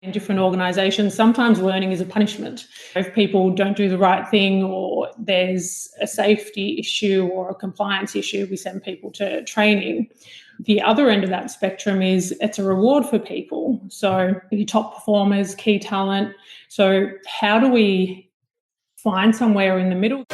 In different organizations, sometimes learning is a punishment. If people don't do the right thing or there's a safety issue or a compliance issue, we send people to training. The other end of that spectrum is it's a reward for people. So your top performers, key talent. So how do we find somewhere in the middle?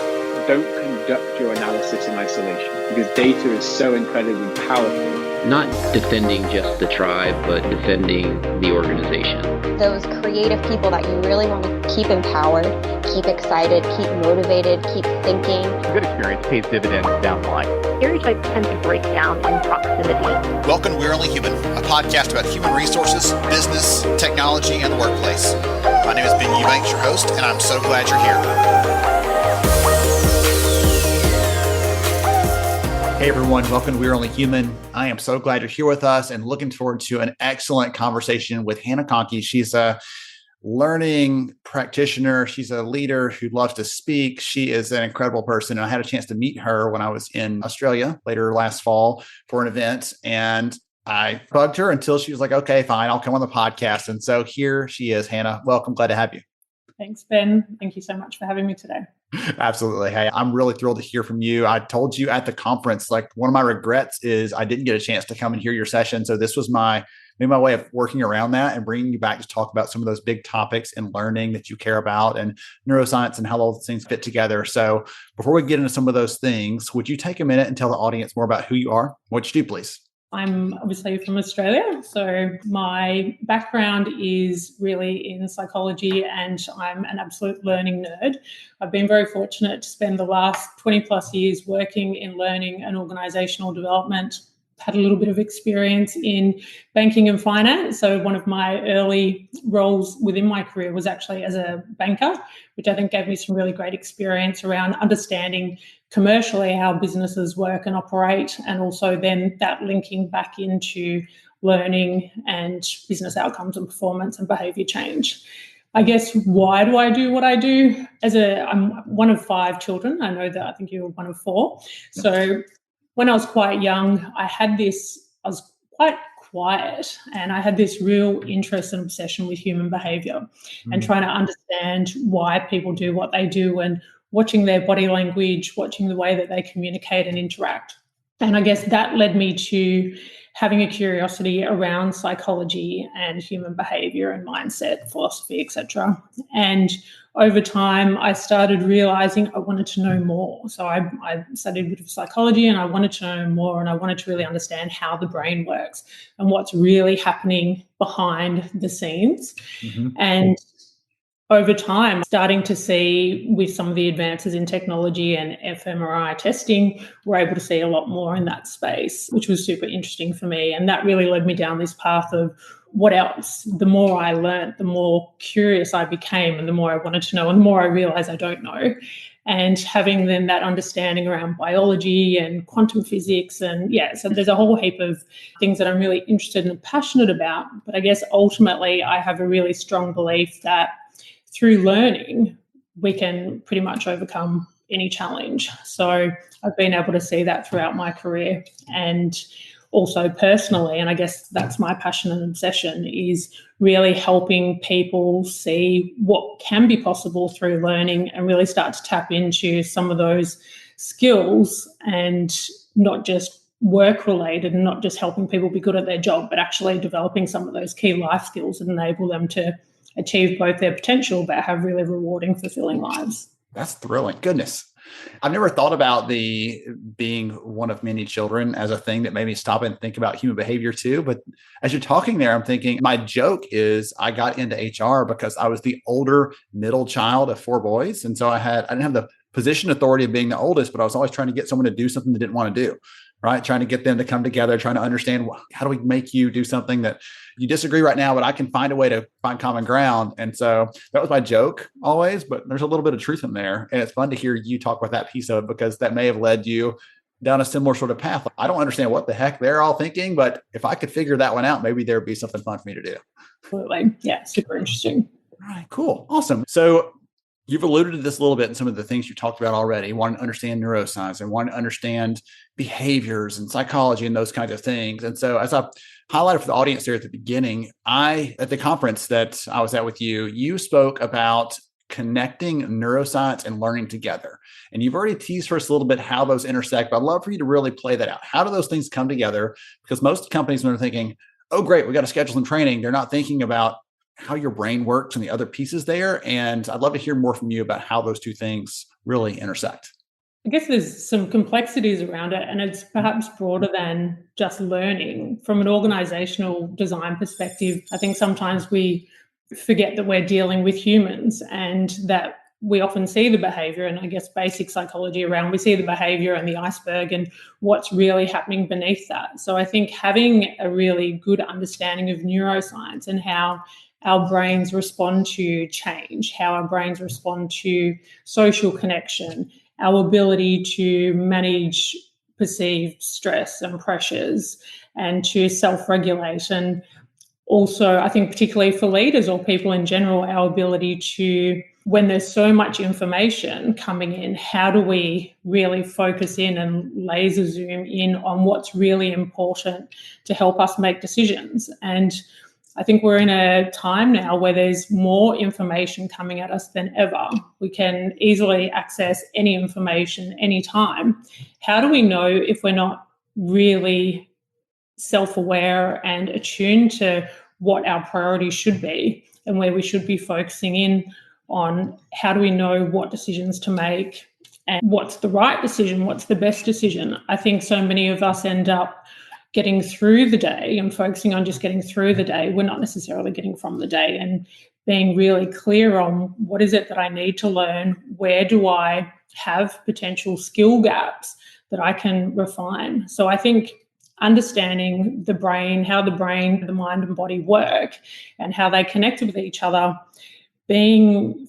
Don't conduct your analysis in isolation because data is so incredibly powerful. Not defending just the tribe, but defending the organization. Those creative people that you really want to keep empowered, keep excited, keep motivated, keep thinking. A good experience pays dividends down the line. Stereotypes tend to break down in proximity. Welcome to We're Only Human, a podcast about human resources, business, technology, and the workplace. My name is Ben Eubanks, your host, and I'm so glad you're here. Hey everyone, welcome to We're Only Human. I am so glad you're here with us and looking forward to an excellent conversation with Hannah Conkey. She's a learning practitioner. She's a leader who loves to speak. She is an incredible person. And I had a chance to meet her when I was in Australia later last fall for an event. And I bugged her until she was like, okay, fine, I'll come on the podcast. And so here she is, Hannah. Welcome. Glad to have you. Thanks, Ben. Thank you so much for having me today. Absolutely. Hey, I'm really thrilled to hear from you. I told you at the conference, like one of my regrets is I didn't get a chance to come and hear your session. So this was my way of working around that and bringing you back to talk about some of those big topics in learning that you care about and neuroscience and how all those things fit together. So before we get into some of those things, would you take a minute and tell the audience more about who you are, what you do, please? I'm obviously from Australia, so my background is really in psychology and I'm an absolute learning nerd. I've been very fortunate to spend the last 20 plus years working in learning and organizational development. Had a little bit of experience in banking and finance. So one of my early roles within my career was actually as a banker, which I think gave me some really great experience around understanding commercially how businesses work and operate, and also then that linking back into learning and business outcomes and performance and behavior change. I guess, why do I do what I do? I'm one of 5 children. I know that I think you're one of 4. So when I was quite young, I was quite quiet and I had this real interest and obsession with human behavior and trying to understand why people do what they do and watching their body language, watching the way that they communicate and interact. And I guess that led me to having a curiosity around psychology and human behavior and mindset, philosophy, etc. And over time, I started realizing I wanted to know more. So I studied a bit of psychology and I wanted to know more, and I wanted to really understand how the brain works and what's really happening behind the scenes. And over time, starting to see with some of the advances in technology and fMRI testing, we're able to see a lot more in that space, which was super interesting for me. And that really led me down this path of what else. The more I learned, the more curious I became and the more I wanted to know and the more I realized I don't know. And having then that understanding around biology and quantum physics so there's a whole heap of things that I'm really interested and passionate about. But I guess ultimately I have a really strong belief that through learning, we can pretty much overcome any challenge. So I've been able to see that throughout my career and also personally. And I guess that's my passion and obsession, is really helping people see what can be possible through learning and really start to tap into some of those skills and not just work related and not just helping people be good at their job, but actually developing some of those key life skills that enable them to achieve both their potential but have really rewarding, fulfilling lives. That's thrilling. Goodness. I've never thought about the being one of many children as a thing that made me stop and think about human behavior too. But as you're talking there, I'm thinking my joke is I got into HR because I was the older middle child of 4 boys. And so I didn't have the position authority of being the oldest, but I was always trying to get someone to do something they didn't want to do. Right? Trying to get them to come together, trying to understand how do we make you do something that you disagree right now, but I can find a way to find common ground. And so that was my joke always, but there's a little bit of truth in there. And it's fun to hear you talk about that piece of it because that may have led you down a similar sort of path. I don't understand what the heck they're all thinking, but if I could figure that one out, maybe there'd be something fun for me to do. Absolutely. Yeah, super interesting. All right, cool. Awesome. So you've alluded to this a little bit in some of the things you talked about already. Wanting to understand neuroscience and wanting to understand behaviors and psychology and those kinds of things. And so as I highlighted for the audience there at the beginning, at the conference that I was at with you, you spoke about connecting neuroscience and learning together. And you've already teased for us a little bit how those intersect, but I'd love for you to really play that out. How do those things come together? Because most companies, when they're thinking, oh, great, we got to schedule some training, they're not thinking about how your brain works and the other pieces there. And I'd love to hear more from you about how those two things really intersect. I guess there's some complexities around it, and it's perhaps broader than just learning. From an organizational design perspective, I think sometimes we forget that we're dealing with humans and that we often see the behavior, and I guess basic psychology around, we see the behavior and the iceberg and what's really happening beneath that. So I think having a really good understanding of neuroscience and how our brains respond to change, how our brains respond to social connection, our ability to manage perceived stress and pressures and to self-regulate. And also, I think particularly for leaders or people in general, our ability to, when there's so much information coming in, how do we really focus in and laser zoom in on what's really important to help us make decisions? And I think we're in a time now where there's more information coming at us than ever. We can easily access any information anytime. How do we know if we're not really self-aware and attuned to what our priorities should be and where we should be focusing in on? How do we know what decisions to make and what's the right decision, what's the best decision? I think so many of us end up getting through the day and focusing on just getting through the day. We're not necessarily getting from the day, and being really clear on what is it that I need to learn, where do I have potential skill gaps that I can refine. So I think understanding the brain, how the brain, the mind and body work and how they connect with each other,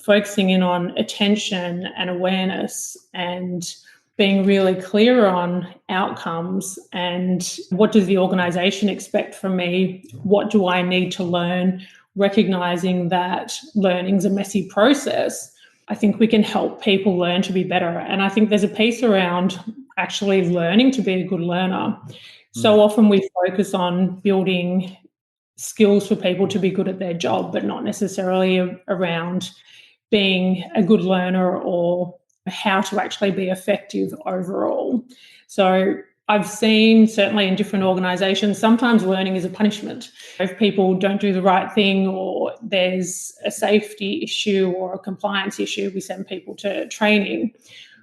focusing in on attention and awareness and being really clear on outcomes and what does the organisation expect from me, what do I need to learn, recognising that learning's a messy process. I think we can help people learn to be better. And I think there's a piece around actually learning to be a good learner. So often we focus on building skills for people to be good at their job, but not necessarily around being a good learner or how to actually be effective overall. So I've seen, certainly in different organisations, sometimes learning is a punishment. If people don't do the right thing or there's a safety issue or a compliance issue, we send people to training.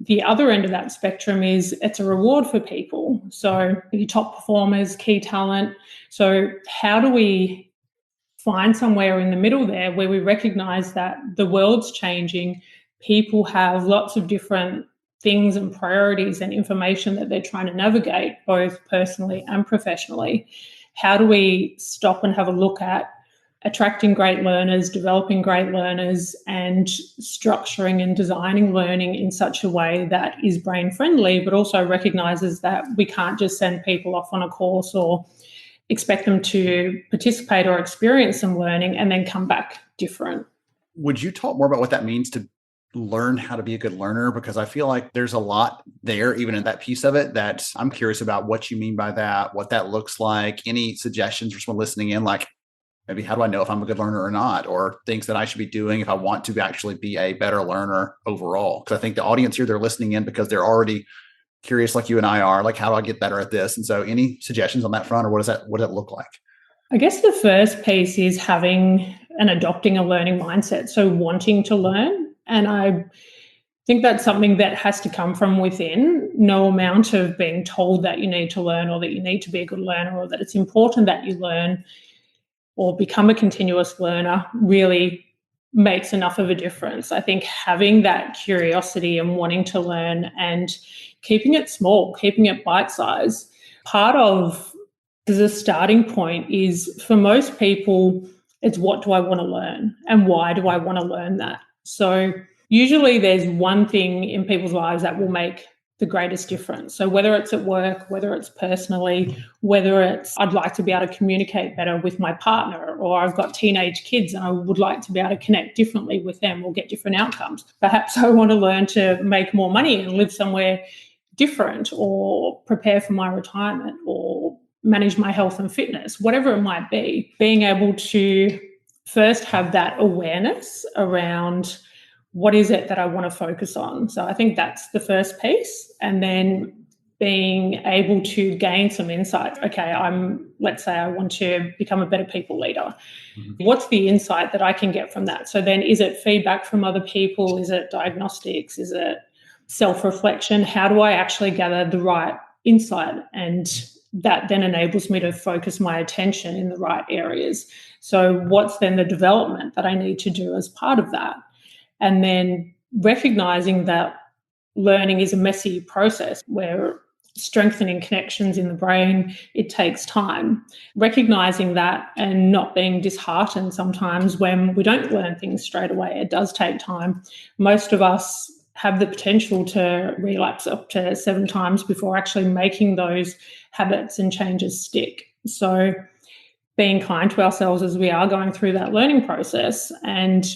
The other end of that spectrum is it's a reward for people. So your top performers, key talent. So how do we find somewhere in the middle there where we recognise that the world's changing, people have lots of different things and priorities and information that they're trying to navigate, both personally and professionally. How do we stop and have a look at attracting great learners, developing great learners, and structuring and designing learning in such a way that is brain friendly, but also recognises that we can't just send people off on a course or expect them to participate or experience some learning and then come back different. Would you talk more about what that means to learn how to be a good learner? Because I feel like there's a lot there, even in that piece of it, that I'm curious about what you mean by that, what that looks like. Any suggestions for someone listening in, like maybe how do I know if I'm a good learner or not, or things that I should be doing if I want to actually be a better learner overall? Because I think the audience here, they're listening in because they're already curious like you and I are, like, how do I get better at this? And so any suggestions on that front, or what does that look like? I guess the first piece is having and adopting a learning mindset. So wanting to learn. And I think that's something that has to come from within. No amount of being told that you need to learn or that you need to be a good learner or that it's important that you learn or become a continuous learner really makes enough of a difference. I think having that curiosity and wanting to learn and keeping it small, keeping it bite-sized. Part of the starting point is, for most people, it's what do I want to learn and why do I want to learn that? So usually there's one thing in people's lives that will make the greatest difference. So whether it's at work, whether it's personally, whether it's I'd like to be able to communicate better with my partner, or I've got teenage kids and I would like to be able to connect differently with them or get different outcomes. Perhaps I want to learn to make more money and live somewhere different, or prepare for my retirement, or manage my health and fitness, whatever it might be, being able to first have that awareness around what is it that I want to focus on. So I think that's the first piece. And then being able to gain some insight. Okay, let's say I want to become a better people leader. Mm-hmm. What's the insight that I can get from that? So then is it feedback from other people? Is it diagnostics? Is it self-reflection? How do I actually gather the right insight? And that then enables me to focus my attention in the right areas. So what's then the development that I need to do as part of that? And then recognizing that learning is a messy process where strengthening connections in the brain, it takes time. Recognizing that and not being disheartened sometimes when we don't learn things straight away. It does take time. Most of us have the potential to relapse up to 7 times before actually making those habits and changes stick. So being kind to ourselves as we are going through that learning process, and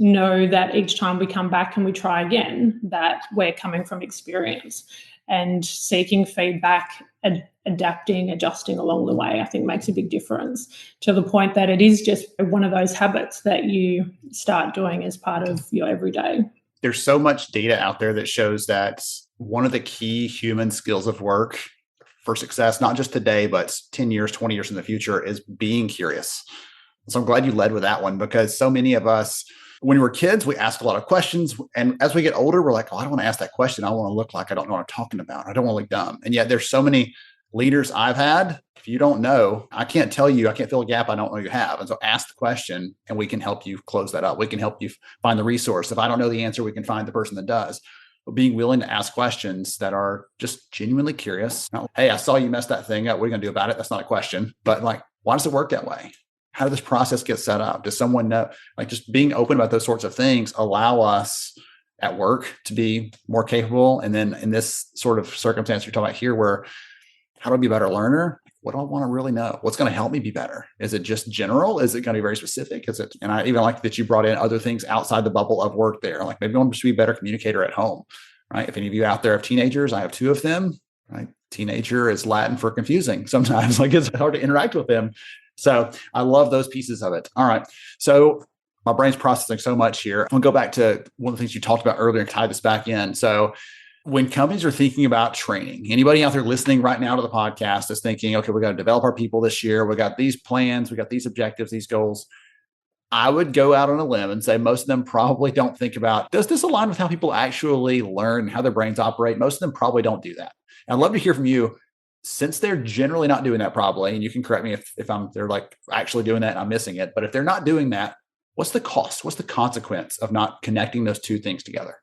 know that each time we come back and we try again, that we're coming from experience, and seeking feedback and adapting, adjusting along the way, I think makes a big difference, to the point that it is just one of those habits that you start doing as part of your everyday. There's so much data out there that shows that one of the key human skills of work for success, not just today, but 10 years, 20 years in the future, is being curious. So I'm glad you led with that one, because so many of us, when we were kids, we asked a lot of questions. And as we get older, we're like, oh, I don't want to ask that question. I want to look like I don't know what I'm talking about. I don't want to look dumb. And yet there's so many leaders I've had. If you don't know, I can't tell you, I can't fill a gap I don't know you have. And so ask the question and we can help you close that up. We can help you find the resource. If I don't know the answer, we can find the person that does. But being willing to ask questions that are just genuinely curious. Not, hey, I saw you mess that thing up. What are you going to do about it? That's not a question. But like, why does it work that way? How did this process get set up? Does someone know? Like, just being open about those sorts of things allow us at work to be more capable. And then in this sort of circumstance you're talking about here, where how do I be a better learner? What do I want to really know? What's going to help me be better? Is it just general? Is it going to be very specific? Is it? And I even like that you brought in other things outside the bubble of work there. Like maybe I want to be a better communicator at home, right? If any of you out there have teenagers, I have 2 of them, right? Teenager is Latin for confusing sometimes. Like it's hard to interact with them. So I love those pieces of it. All right. So my brain's processing so much here. I'm going to go back to one of the things you talked about earlier and tie this back in. So when companies are thinking about training, anybody out there listening right now to the podcast is thinking, okay, we got to develop our people this year. We got these plans. We got these objectives, these goals. I would go out on a limb and say most of them probably don't think about, does this align with how people actually learn, how their brains operate? Most of them probably don't do that. And I'd love to hear from you. Since they're generally not doing that probably, and you can correct me if they're like actually doing that and I'm missing it, but if they're not doing that, what's the cost? What's the consequence of not connecting those 2 things together?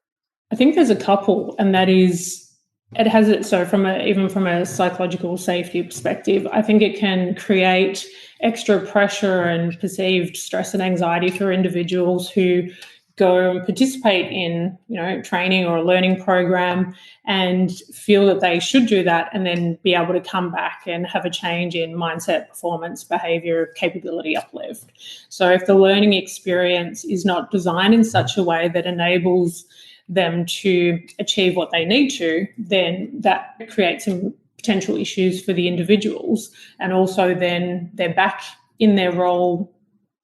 I think there's a couple, and that is, it has it. So even from a psychological safety perspective, I think it can create extra pressure and perceived stress and anxiety for individuals who go and participate in, training or a learning program and feel that they should do that, and then be able to come back and have a change in mindset, performance, behavior, capability uplift. So if the learning experience is not designed in such a way that enables them to achieve what they need to, then that creates some potential issues for the individuals. And also then they're back in their role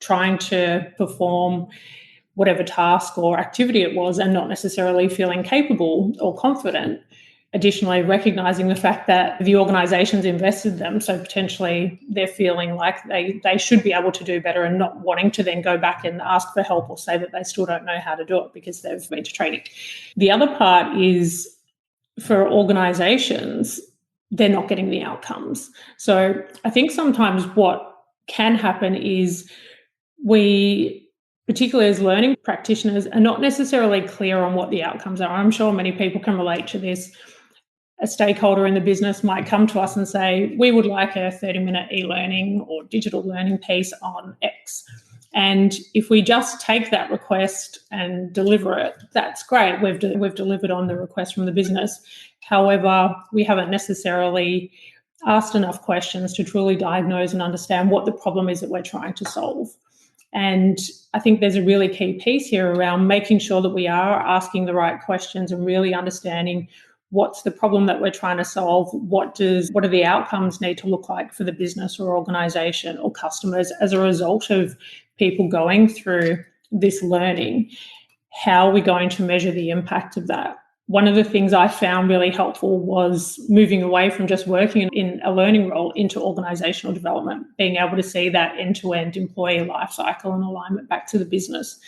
trying to perform whatever task or activity it was and not necessarily feeling capable or confident. Additionally, recognizing the fact that the organization's invested them, so potentially they're feeling like they should be able to do better and not wanting to then go back and ask for help or say that they still don't know how to do it because they've been to training. The other part is for organizations, they're not getting the outcomes. So I think sometimes what can happen is we, particularly as learning practitioners, are not necessarily clear on what the outcomes are. I'm sure many people can relate to this. A stakeholder in the business might come to us and say, we would like a 30-minute e-learning or digital learning piece on X. And if we just take that request and deliver it, that's great. We've delivered on the request from the business. However, we haven't necessarily asked enough questions to truly diagnose and understand what the problem is that we're trying to solve. And I think there's a really key piece here around making sure that we are asking the right questions and really understanding what's the problem that we're trying to solve? What do the outcomes need to look like for the business or organization or customers as a result of people going through this learning? How are we going to measure the impact of that? One of the things I found really helpful was moving away from just working in a learning role into organizational development, being able to see that end-to-end employee life cycle and alignment back to the business.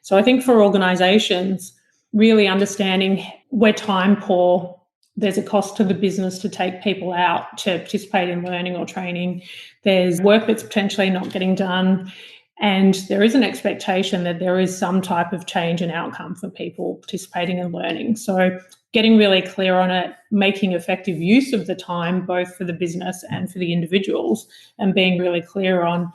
So I think for organizations, really understanding we're time poor, there's a cost to the business to take people out to participate in learning or training. There's work that's potentially not getting done. And there is an expectation that there is some type of change in outcome for people participating in learning. So getting really clear on it, making effective use of the time, both for the business and for the individuals, and being really clear on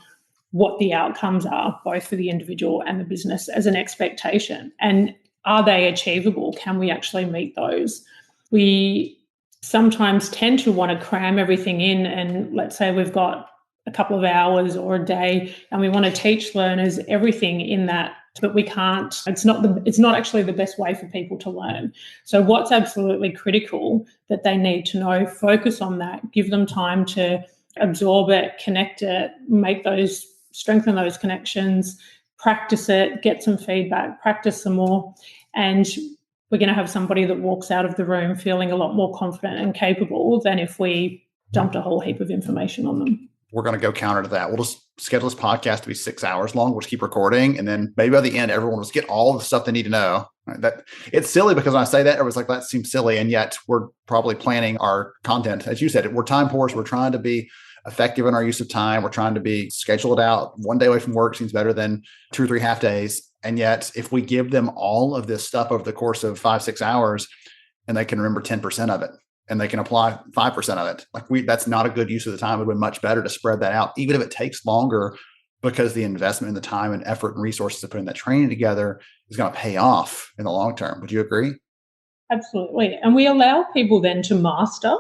what the outcomes are, both for the individual and the business as an expectation. And are they achievable? Can we actually meet those? We sometimes tend to want to cram everything in, and let's say we've got a couple of hours or a day and we want to teach learners everything in that, but we can't. It's not actually the best way for people to learn. So what's absolutely critical that they need to know, focus on that, give them time to absorb it, connect it, strengthen those connections, practice it, get some feedback, practice some more, and we're going to have somebody that walks out of the room feeling a lot more confident and capable than if we dumped a whole heap of information on them. We're going to go counter to that. We'll just schedule this podcast to be 6 hours long. We'll just keep recording. And then maybe by the end, everyone will just get all the stuff they need to know. That it's silly because when I say that, everyone's like, that seems silly. And yet we're probably planning our content. As you said, we're time poor. So we're trying to be effective in our use of time. We're trying to be scheduled out. One day away from work seems better than 2 or 3 half days. And yet if we give them all of this stuff over the course of 5-6 hours and they can remember 10% of it, and they can apply 5% of it. That's not a good use of the time. It would be much better to spread that out, even if it takes longer, because the investment in the time and effort and resources to put in that training together is going to pay off in the long term. Would you agree? Absolutely. And we allow people then to master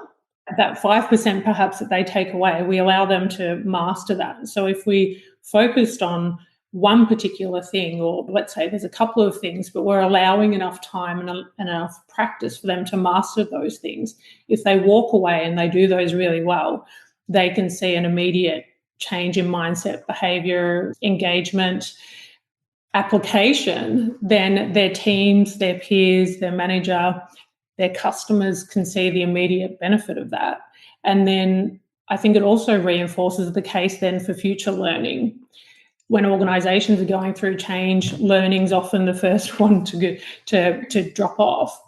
that 5% perhaps that they take away. We allow them to master that. So if we focused on one particular thing, or let's say there's a couple of things, but we're allowing enough time and enough practice for them to master those things. If they walk away and they do those really well, they can see an immediate change in mindset, behavior, engagement, application. Then their teams, their peers, their manager, their customers can see the immediate benefit of that. And then I think it also reinforces the case then for future learning. When organizations are going through change, learning's often the first one to drop off.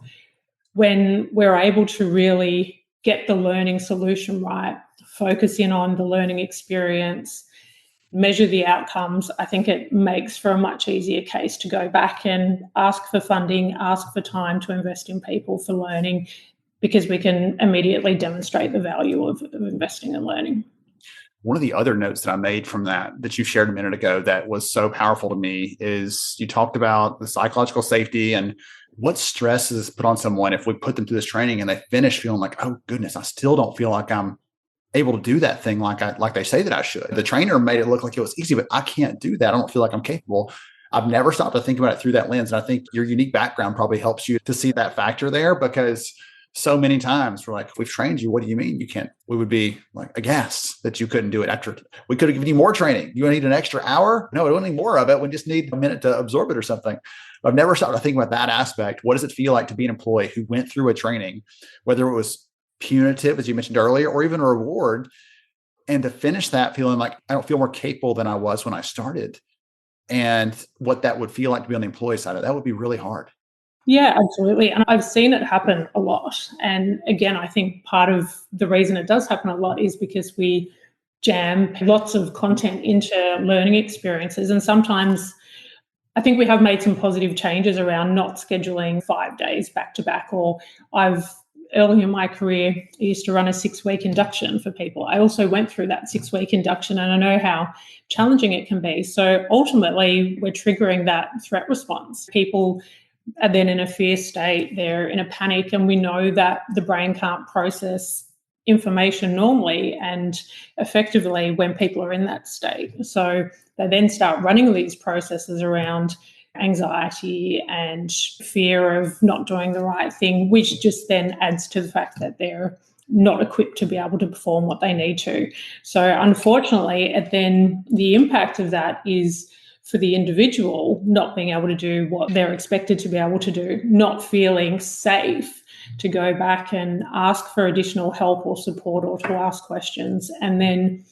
When we're able to really get the learning solution right, focus in on the learning experience, measure the outcomes, I think it makes for a much easier case to go back and ask for funding, ask for time to invest in people for learning, because we can immediately demonstrate the value of investing in learning. One of the other notes that I made from that you shared a minute ago that was so powerful to me is you talked about the psychological safety and what stress is put on someone if we put them through this training and they finish feeling like, oh goodness, I still don't feel like I'm able to do that thing like they say that I should. The trainer made it look like it was easy, but I can't do that. I don't feel like I'm capable. I've never stopped to think about it through that lens. And I think your unique background probably helps you to see that factor there, because so many times we're like, if we've trained you, what do you mean you can't? We would be like aghast that you couldn't do it after. We could have given you more training. You need an extra hour? No, we don't need more of it. We just need a minute to absorb it or something. I've never stopped to think about that aspect. What does it feel like to be an employee who went through a training, whether it was punitive, as you mentioned earlier, or even a reward, and to finish that feeling like I don't feel more capable than I was when I started, and what that would feel like to be on the employee side of that would be really hard. Yeah, absolutely. And I've seen it happen a lot. And again, I think part of the reason it does happen a lot is because we jam lots of content into learning experiences. And sometimes I think we have made some positive changes around not scheduling 5 days back to back, or early in my career, I used to run a 6-week induction for people. I also went through that 6-week induction, and I know how challenging it can be. So ultimately, we're triggering that threat response. People are then in a fear state, they're in a panic, and we know that the brain can't process information normally and effectively when people are in that state. So they then start running these processes around anxiety and fear of not doing the right thing, which just then adds to the fact that they're not equipped to be able to perform what they need to. So unfortunately, then the impact of that is for the individual not being able to do what they're expected to be able to do, not feeling safe to go back and ask for additional help or support or to ask questions. And then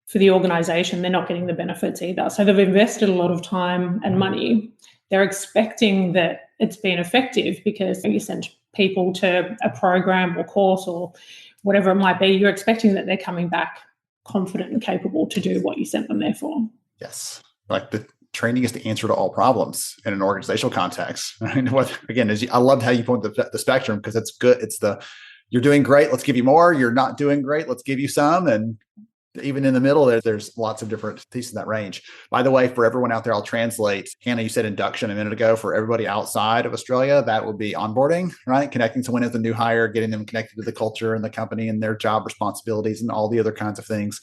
for the organisation, they're not getting the benefits either. So they've invested a lot of time and money. They're expecting that it's been effective because you send people to a program or course or whatever it might be. You're expecting that they're coming back confident and capable to do what you sent them there for. Yes. Like the training is the answer to all problems in an organizational context. Right? Again, I loved how you point the spectrum, because it's good. It's you're doing great, let's give you more. You're not doing great, let's give you some. And even in the middle, there's lots of different pieces in that range. By the way, for everyone out there, I'll translate. Hannah, you said induction a minute ago. For everybody outside of Australia, that would be onboarding, right? Connecting someone as a new hire, getting them connected to the culture and the company and their job responsibilities and all the other kinds of things.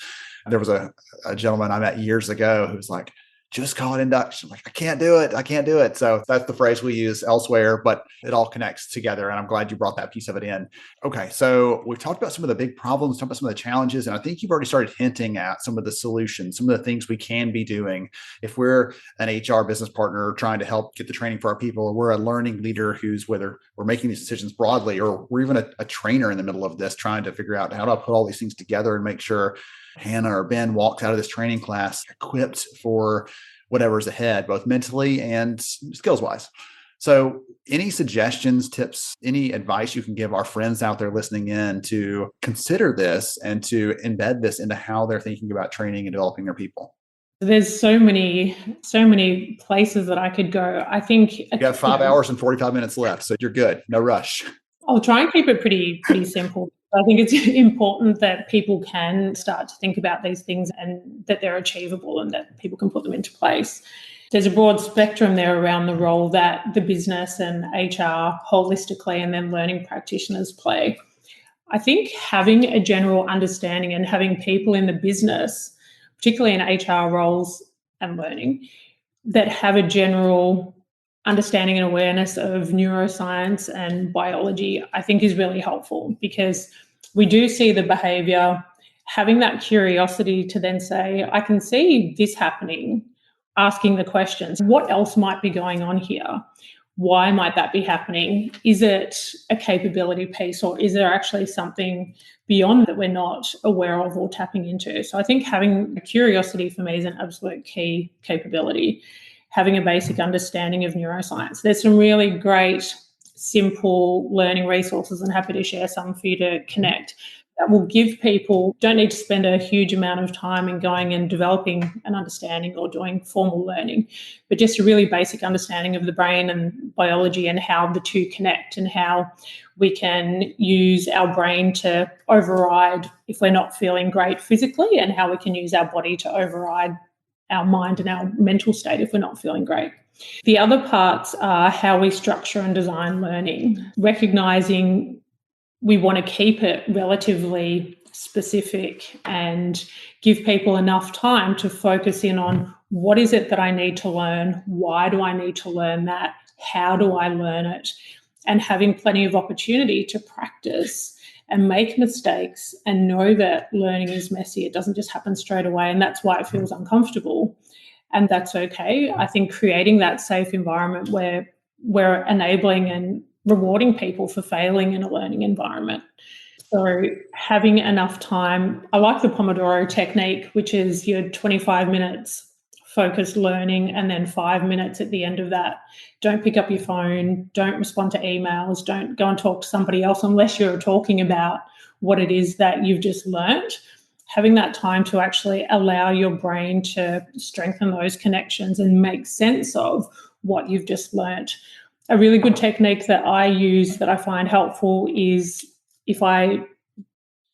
There was a gentleman I met years ago who was like, just call it induction. Like, I can't do it. So that's the phrase we use elsewhere, but it all connects together. And I'm glad you brought that piece of it in. Okay. So we've talked about some of the big problems, talked about some of the challenges, and I think you've already started hinting at some of the solutions, some of the things we can be doing. If we're an HR business partner trying to help get the training for our people, or we're a learning leader who's, whether we're making these decisions broadly, or we're even a trainer in the middle of this, trying to figure out how do I put all these things together and make sure Hannah or Ben walks out of this training class equipped for whatever's ahead, both mentally and skills-wise. So any suggestions, tips, any advice you can give our friends out there listening in to consider this and to embed this into how they're thinking about training and developing their people? There's so many places that I could go. I think you have 5 hours and 45 minutes left, so you're good. No rush. I'll try and keep it pretty simple. I think it's important that people can start to think about these things and that they're achievable and that people can put them into place. There's a broad spectrum there around the role that the business and HR holistically and then learning practitioners play. I think having a general understanding and having people in the business, particularly in HR roles and learning, that have a general understanding and awareness of neuroscience and biology, I think is really helpful, because we do see the behavior, having that curiosity to then say, I can see this happening, asking the questions, what else might be going on here? Why might that be happening? Is it a capability piece, or is there actually something beyond that we're not aware of or tapping into? So I think having a curiosity for me is an absolute key capability. Having a basic understanding of neuroscience. There's some really great, simple learning resources, and happy to share some for you to connect, that will give people, don't need to spend a huge amount of time in going and developing an understanding or doing formal learning, but just a really basic understanding of the brain and biology and how the two connect and how we can use our brain to override if we're not feeling great physically, and how we can use our body to override our mind and our mental state if we're not feeling great. The other parts are how we structure and design learning, recognizing we want to keep it relatively specific and give people enough time to focus in on what is it that I need to learn, why do I need to learn that, how do I learn it, and having plenty of opportunity to practice and make mistakes and know that learning is messy. It doesn't just happen straight away, and that's why it feels uncomfortable, and that's okay. I think creating that safe environment where we're enabling and rewarding people for failing in a learning environment. So having enough time. I like the Pomodoro technique, which is your 25 minutes focused learning and then 5 minutes at the end of that. Don't pick up your phone, don't respond to emails, don't go and talk to somebody else unless you're talking about what it is that you've just learnt. Having that time to actually allow your brain to strengthen those connections and make sense of what you've just learnt. A really good technique that I use that I find helpful is if I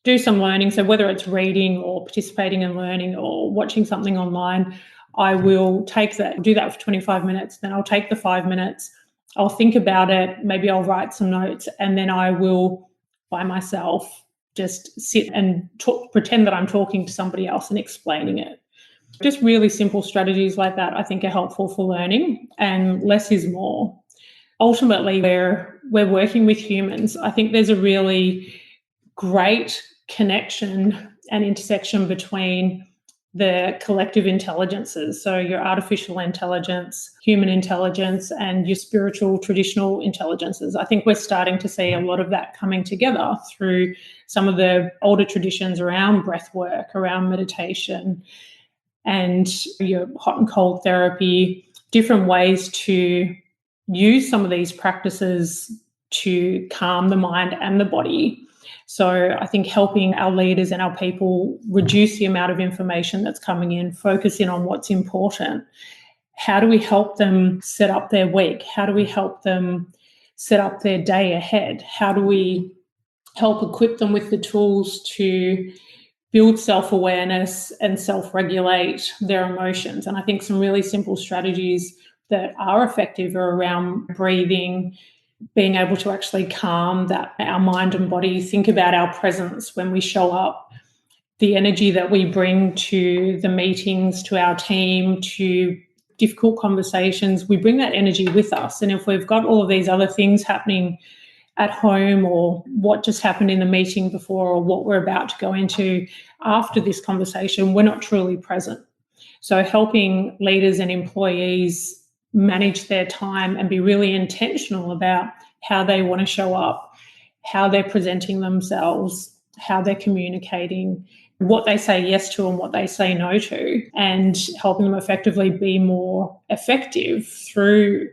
do some learning, so whether it's reading or participating in learning or watching something online, I will do that for 25 minutes, then I'll take the 5 minutes, I'll think about it, maybe I'll write some notes, and then I will, by myself, just sit and pretend that I'm talking to somebody else and explaining it. Just really simple strategies like that, I think, are helpful for learning, and less is more. Ultimately, we're working with humans. I think there's a really great connection and intersection between the collective intelligences, so your artificial intelligence, human intelligence, and your spiritual traditional intelligences. I think we're starting to see a lot of that coming together through some of the older traditions around breath work, around meditation, and your hot and cold therapy, different ways to use some of these practices to calm the mind and the body. So I think helping our leaders and our people reduce the amount of information that's coming in, focus in on what's important. How do we help them set up their week? How do we help them set up their day ahead? How do we help equip them with the tools to build self-awareness and self-regulate their emotions? And I think some really simple strategies that are effective are around breathing, being able to actually calm that our mind and body, think about our presence when we show up, the energy that we bring to the meetings, to our team, to difficult conversations. We bring that energy with us. And if we've got all of these other things happening at home, or what just happened in the meeting before, or what we're about to go into after this conversation, we're not truly present. So helping leaders and employees manage their time and be really intentional about how they want to show up, how they're presenting themselves, how they're communicating, what they say yes to and what they say no to, and helping them effectively be more effective through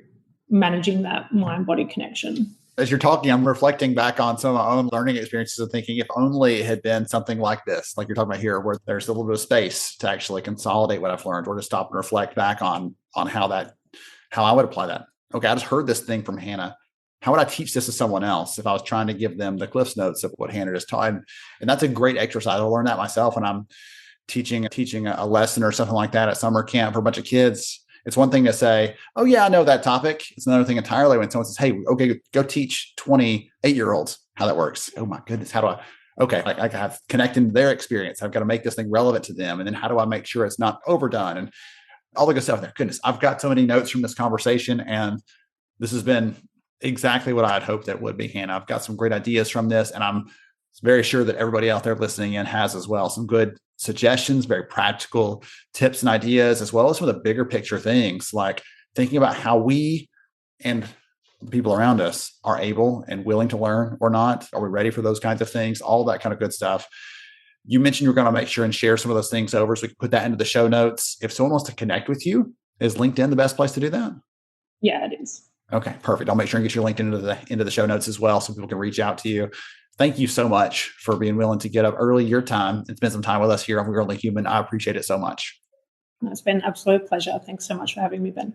managing that mind-body connection. As you're talking, I'm reflecting back on some of my own learning experiences and thinking, if only it had been something like this, like you're talking about here, where there's a little bit of space to actually consolidate what I've learned, or to stop and reflect back on how I would apply that. Okay, I just heard this thing from Hannah. How would I teach this to someone else if I was trying to give them the Cliff's Notes of what Hannah just taught? And that's a great exercise. I learned that myself when I'm teaching a lesson or something like that at summer camp for a bunch of kids. It's one thing to say, oh yeah, I know that topic. It's another thing entirely when someone says, hey, okay, go teach 28-year-olds how that works. Oh my goodness, how do I? Okay, I have connected to their experience. I've got to make this thing relevant to them. And then how do I make sure it's not overdone? And all the good stuff there. Goodness, I've got so many notes from this conversation, and this has been exactly what I had hoped it would be, Hannah. I've got some great ideas from this, and I'm very sure that everybody out there listening in has as well. Some good suggestions, very practical tips and ideas, as well as some of the bigger picture things, like thinking about how we and the people around us are able and willing to learn or not. Are we ready for those kinds of things? All that kind of good stuff. You mentioned you're going to make sure and share some of those things over, so we can put that into the show notes. If someone wants to connect with you, is LinkedIn the best place to do that? Yeah, it is. Okay, perfect. I'll make sure and get your LinkedIn into the show notes as well, so people can reach out to you. Thank you so much for being willing to get up early your time and spend some time with us here on We're Only Human. I appreciate it so much. It's been an absolute pleasure. Thanks so much for having me, Ben.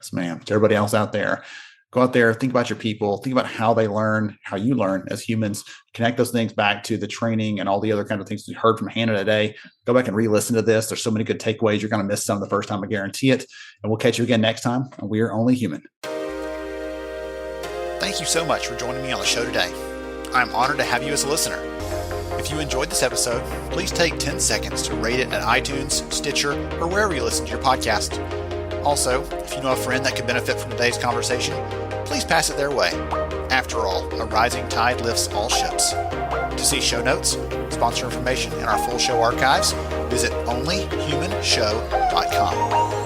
Yes, ma'am. To everybody else out there, go out there, think about your people, think about how they learn, how you learn as humans, connect those things back to the training and all the other kind of things we heard from Hannah today. Go back and re-listen to this. There's so many good takeaways. You're going to miss some the first time, I guarantee it. And we'll catch you again next time on We're Only Human. Thank you so much for joining me on the show today. I'm honored to have you as a listener. If you enjoyed this episode, please take 10 seconds to rate it at iTunes, Stitcher, or wherever you listen to your podcast. Also, if you know a friend that could benefit from today's conversation, please pass it their way. After all, a rising tide lifts all ships. To see show notes, sponsor information, and our full show archives, visit onlyhumanshow.com.